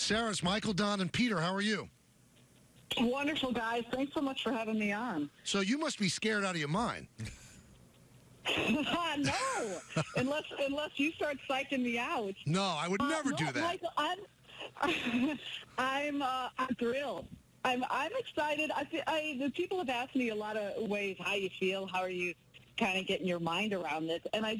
Sarah, it's Michael, Don, and Peter. How are you? Wonderful, guys. Thanks so much for having me on. So you must be scared out of your mind. No, unless you start psyching me out. No, I would never do that. Michael, I'm thrilled. I'm excited. The people have asked me a lot of ways how you feel, how are you kind of getting your mind around this, and I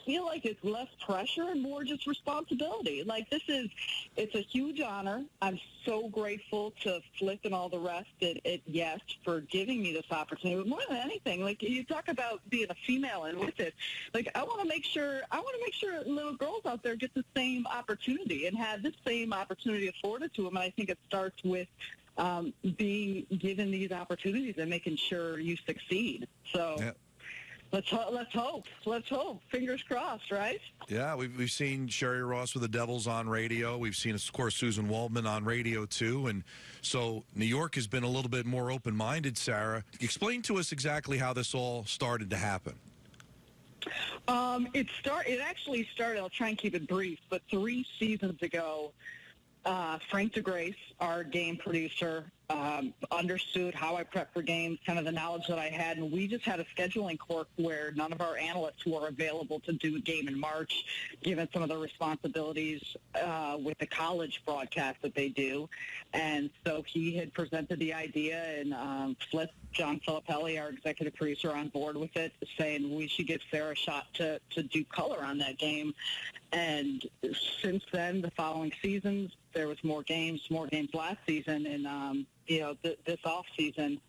feel like it's less pressure and more just responsibility. Like it's a huge honor. I'm so grateful to Flip and all the rest at Yes for giving me this opportunity. But more than anything, like you talk about being a female and with it, like I want to make sure little girls out there get the same opportunity and have this same opportunity afforded to them. And I think it starts with being given these opportunities and making sure you succeed. So. Yeah. Let's hope. Fingers crossed, right? Yeah, we've seen Sherry Ross with the Devils on radio. We've seen, of course, Susan Waldman on radio, too. And so New York has been a little bit more open-minded, Sarah. Explain to us exactly how this all started to happen. It actually started, I'll try and keep it brief, but 3 seasons ago, Frank DeGrace, our game producer, understood how I prep for games, kind of the knowledge that I had, and we just had a scheduling quirk where none of our analysts were available to do a game in March, given some of the responsibilities with the college broadcast that they do. And so he had presented the idea, and John Filippelli, our executive producer, on board with it, saying we should give Sarah a shot to do color on that game. And since then, the following seasons, there was more games last season, and this off season,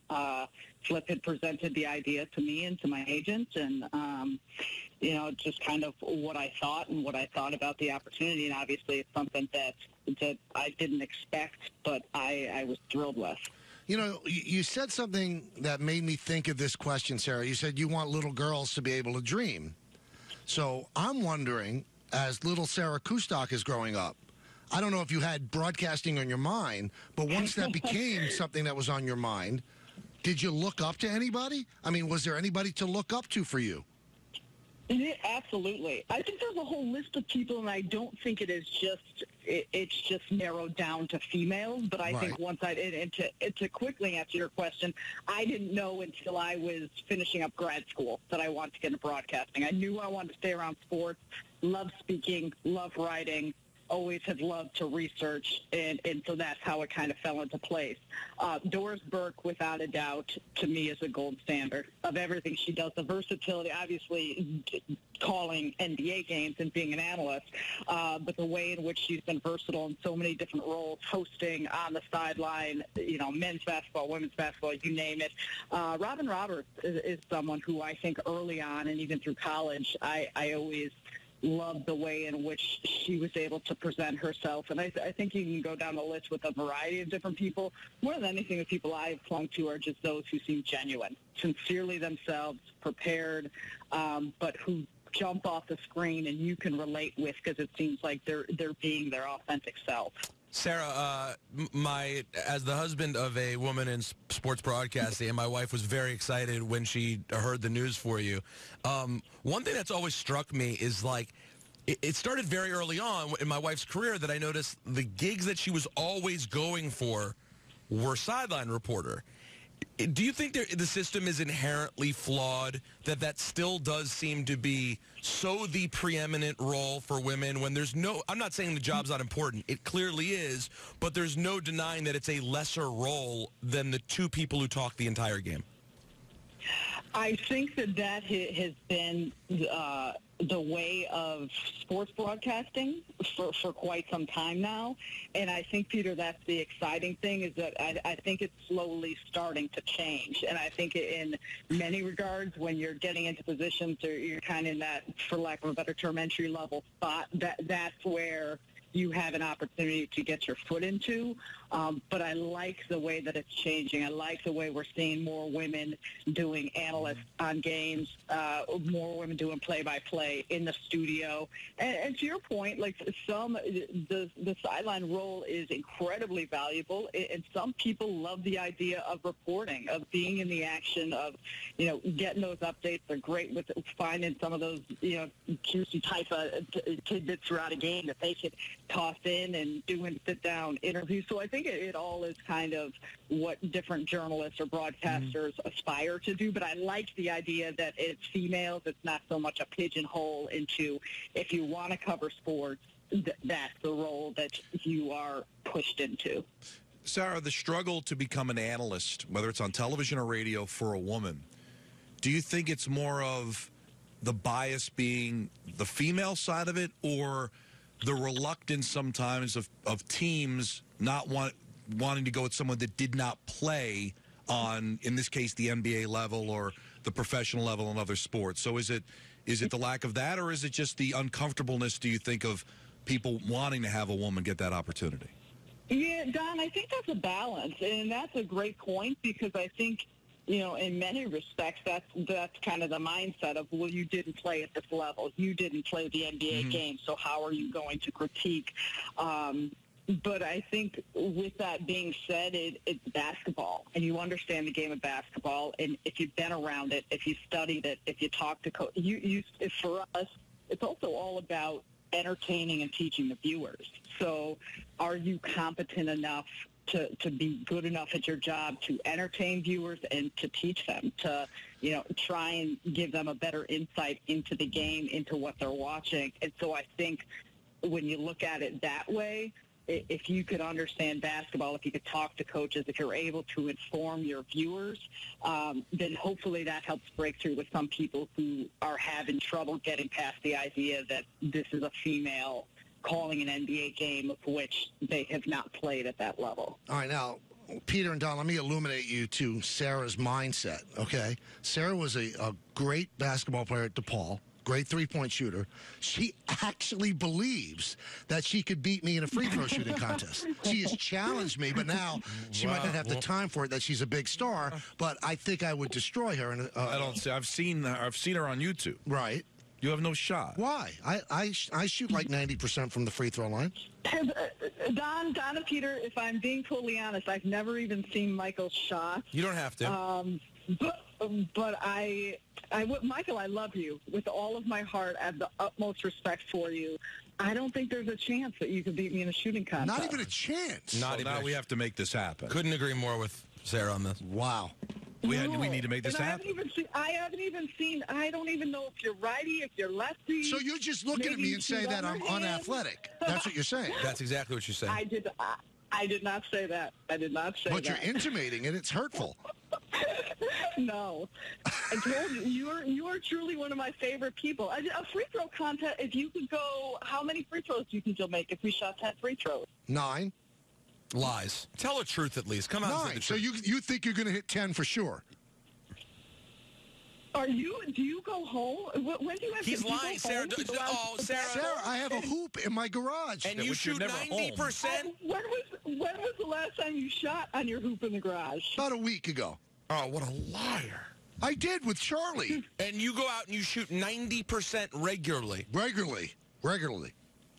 Flip had presented the idea to me and to my agent, and just kind of what I thought about the opportunity, and obviously it's something that I didn't expect, but I was thrilled with. You know, you said something that made me think of this question, Sarah. You said you want little girls to be able to dream. So I'm wondering, as little Sarah Kustok is growing up, I don't know if you had broadcasting on your mind, but once that became something that was on your mind, did you look up to anybody? I mean, was there anybody to look up to for you? Yeah, absolutely. I think there's a whole list of people, and I don't think it's just narrowed down to females. But I think once to quickly answer your question, I didn't know until I was finishing up grad school that I wanted to get into broadcasting. I knew I wanted to stay around sports, love speaking, love writing, always have loved to research, and so that's how it kind of fell into place. Doris Burke, without a doubt, to me is a gold standard of everything she does. The versatility, obviously, calling NBA games and being an analyst, but the way in which she's been versatile in so many different roles, hosting, on the sideline, men's basketball, women's basketball, you name it. Robin Roberts is someone who I think early on and even through college, I always loved the way in which she was able to present herself. And I think you can go down the list with a variety of different people. More than anything, the people I've clung to are just those who seem genuine, sincerely themselves, prepared, but who jump off the screen and you can relate with because it seems like they're being their authentic self. Sarah, as the husband of a woman in sports broadcasting, and my wife was very excited when she heard the news for you. One thing that's always struck me is it started very early on in my wife's career that I noticed the gigs that she was always going for were sideline reporter. Do you think the system is inherently flawed, that still does seem to be so the preeminent role for women when there's no, I'm not saying the job's not important, it clearly is, but there's no denying that it's a lesser role than the two people who talk the entire game? I think that has been the way of sports broadcasting for quite some time now. And I think, Peter, that's the exciting thing is that I think it's slowly starting to change. And I think in many regards, when you're getting into positions or you're kind of in that, for lack of a better term, entry-level spot, that's where you have an opportunity to get your foot into. But I like the way that it's changing. I like the way we're seeing more women doing analysts on games, more women doing play-by-play in the studio. And to your point, the sideline role is incredibly valuable, and some people love the idea of reporting, of being in the action, of, getting those updates. They're great with finding some of those, juicy type of tidbits throughout a game that they could tossed in and doing sit-down interviews. So I think it all is kind of what different journalists or broadcasters aspire to do. But I like the idea that it's females. It's not so much a pigeonhole into if you want to cover sports, that's the role that you are pushed into. Sarah, the struggle to become an analyst, whether it's on television or radio for a woman, do you think it's more of the bias being the female side of it, or the reluctance sometimes of teams not wanting to go with someone that did not play on, in this case, the NBA level or the professional level in other sports? So is it the lack of that, or is it just the uncomfortableness, do you think, of people wanting to have a woman get that opportunity? Yeah, Don, I think that's a balance, and that's a great point, because I think, in many respects, that's kind of the mindset of, well, you didn't play at this level. You didn't play the NBA game, so how are you going to critique? But I think with that being said, it's basketball, and you understand the game of basketball, and if you've been around it, if you studied it, if you talk to for us, it's also all about entertaining and teaching the viewers. So are you competent enough to be good enough at your job to entertain viewers and to teach them, to try and give them a better insight into the game, into what they're watching? And so I think when you look at it that way, if you could understand basketball, if you could talk to coaches, if you're able to inform your viewers, then hopefully that helps break through with some people who are having trouble getting past the idea that this is a female calling an NBA game of which they have not played at that level. All right, now, Peter and Don, let me illuminate you to Sarah's mindset, okay? Sarah was a great basketball player at DePaul. Great three-point shooter. She actually believes that she could beat me in a free throw shooting contest. She has challenged me, but now she might not have the time for it, that she's a big star, but I think I would destroy her. I don't see. I've seen her on YouTube. Right. You have no shot. Why? I shoot like 90% from the free throw line. Don and Peter, if I'm being totally honest, I've never even seen Michael's shot. You don't have to. But Michael, I love you with all of my heart. I have the utmost respect for you. I don't think there's a chance that you could beat me in a shooting contest. Not even a chance. Now we have to make this happen. Couldn't agree more with Sarah on this. Wow. We need to make this happen. I don't even know if you're righty, if you're lefty. So you're just looking at me and saying that I'm unathletic. That's what you're saying. That's exactly what you're saying. I did not say that. I did not say that. But you're intimating it. It's hurtful. No. I told you, you are truly one of my favorite people. A free throw contest, if you could go, how many free throws do you think you'll make if we shot 10 free throws? 9. Lies. Tell the truth at least. Come on. 9. So you think you're going to hit 10 for sure? Do you go home? When do you have He's to lying, Sarah. Sarah, I have a hoop in my garage. And you shoot 90%? When was the last time you shot on your hoop in the garage? About a week ago. Oh, what a liar. I did with Charlie. And you go out and you shoot 90% regularly. Regularly.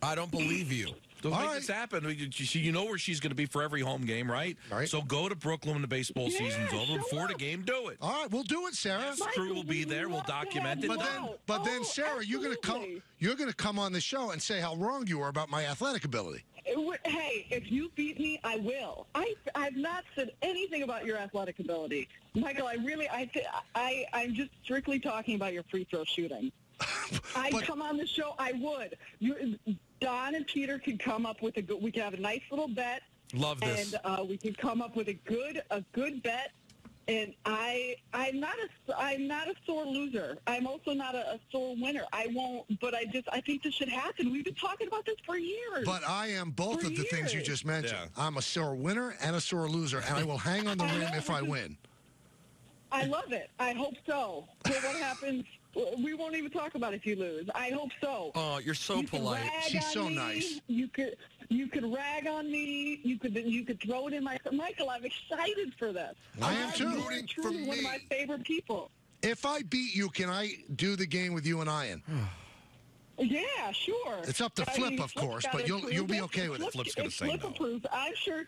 I don't believe you. Don't make this happen. You know where she's going to be for every home game, right? So go to Brooklyn when the baseball season's over. Before the game, do it. All right, we'll do it, Sarah. Crew will be there. We'll document it. But then, Sarah, you're going to come on the show and say how wrong you are about my athletic ability. Hey, if you beat me, I will. I've not said anything about your athletic ability, Michael. I'm just strictly talking about your free throw shooting. I'd come on the show. I would. Don and Peter could come up with we could have a nice little bet. Love this. And we could come up with a good bet. And I'm not a sore loser. I'm also not a sore winner. I won't. But I think this should happen. We've been talking about this for years. But I am both of the things you just mentioned. Yeah. I'm a sore winner and a sore loser, and I will hang on the rim if I win. I love it. I hope so. So what happens? We won't even talk about if you lose. I hope so. Oh, you're so polite. She's so nice. You could rag on me. You could throw it in my. Michael, I'm excited for this. I am too. You're truly one of my favorite people. If I beat you, can I do the game with you and Ian? Yeah, sure. It's up to Flip, of course, but you'll be okay with it. Flip's going to say no. Flip approves. I'm sure.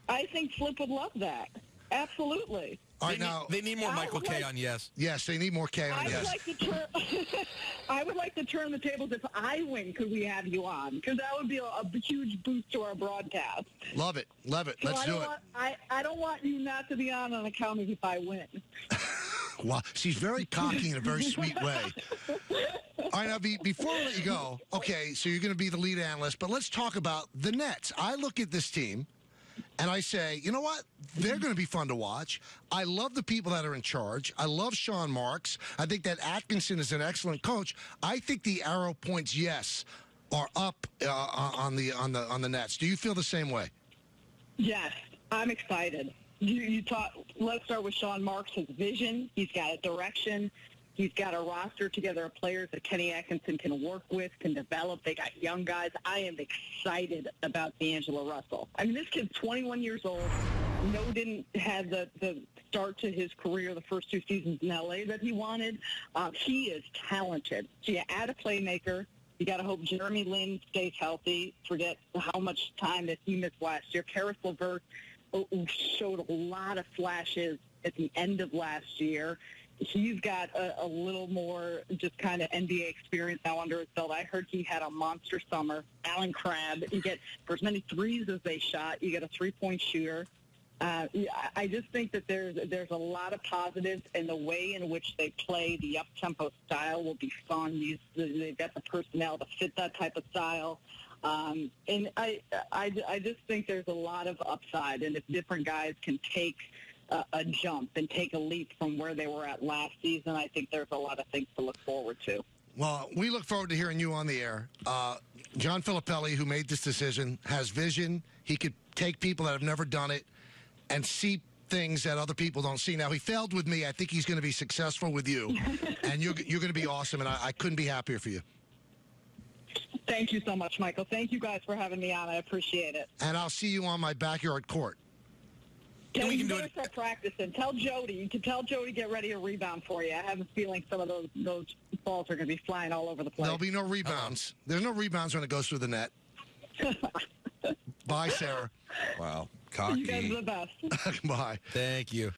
I think Flip would love that. Absolutely. All right, now They need more Michael K on Yes. Yes, they need more K on Yes. I would like to turn the tables. If I win, could we have you on? Because that would be a huge boost to our broadcast. Love it. Love it. So Let's do it. I don't want you not to be on account of if I win. Wow, she's very cocky in a very sweet way. All right, now, before I let you go, okay, so you're going to be the lead analyst, but let's talk about the Nets. I look at this team, and I say, you know what? They're going to be fun to watch. I love the people that are in charge. I love Sean Marks. I think that Atkinson is an excellent coach. I think the arrow points, yes, are up on the Nets. Do you feel the same way? Yes, I'm excited. Let's start with Sean Marks' vision. He's got a direction. He's got a roster together of players that Kenny Atkinson can work with, can develop. They got young guys. I am excited about D'Angelo Russell. I mean, this kid's 21 years old. No, didn't have the start to his career the first 2 seasons in L.A. that he wanted. He is talented. So you add a playmaker. You got to hope Jeremy Lin stays healthy. Forget how much time that he missed last year. Karis LeVert showed a lot of flashes at the end of last year. He's got a little more just kind of NBA experience now under his belt. I heard he had a monster summer. Alan Crabb, you get for as many threes as they shot, you get a three-point shooter. I just think that there's a lot of positives, and the way in which they play the up-tempo style will be fun. They've got the personnel to fit that type of style. And I just think there's a lot of upside, and if different guys can take a jump and take a leap from where they were at last season, I think there's a lot of things to look forward to. Well, we look forward to hearing you on the air. John Filippelli, who made this decision, has vision. He could take people that have never done it and see things that other people don't see. Now, he failed with me. I think he's going to be successful with you, and you're going to be awesome, and I couldn't be happier for you. Thank you so much, Michael. Thank you guys for having me on. I appreciate it. And I'll see you on my backyard court. We can start practicing. Tell Jody. You can tell Jody get ready to rebound for you. I have a feeling some of those balls are going to be flying all over the place. There'll be no rebounds. There's no rebounds when it goes through the net. Bye, Sarah. Wow. Cocky. You guys are the best. Bye. Thank you.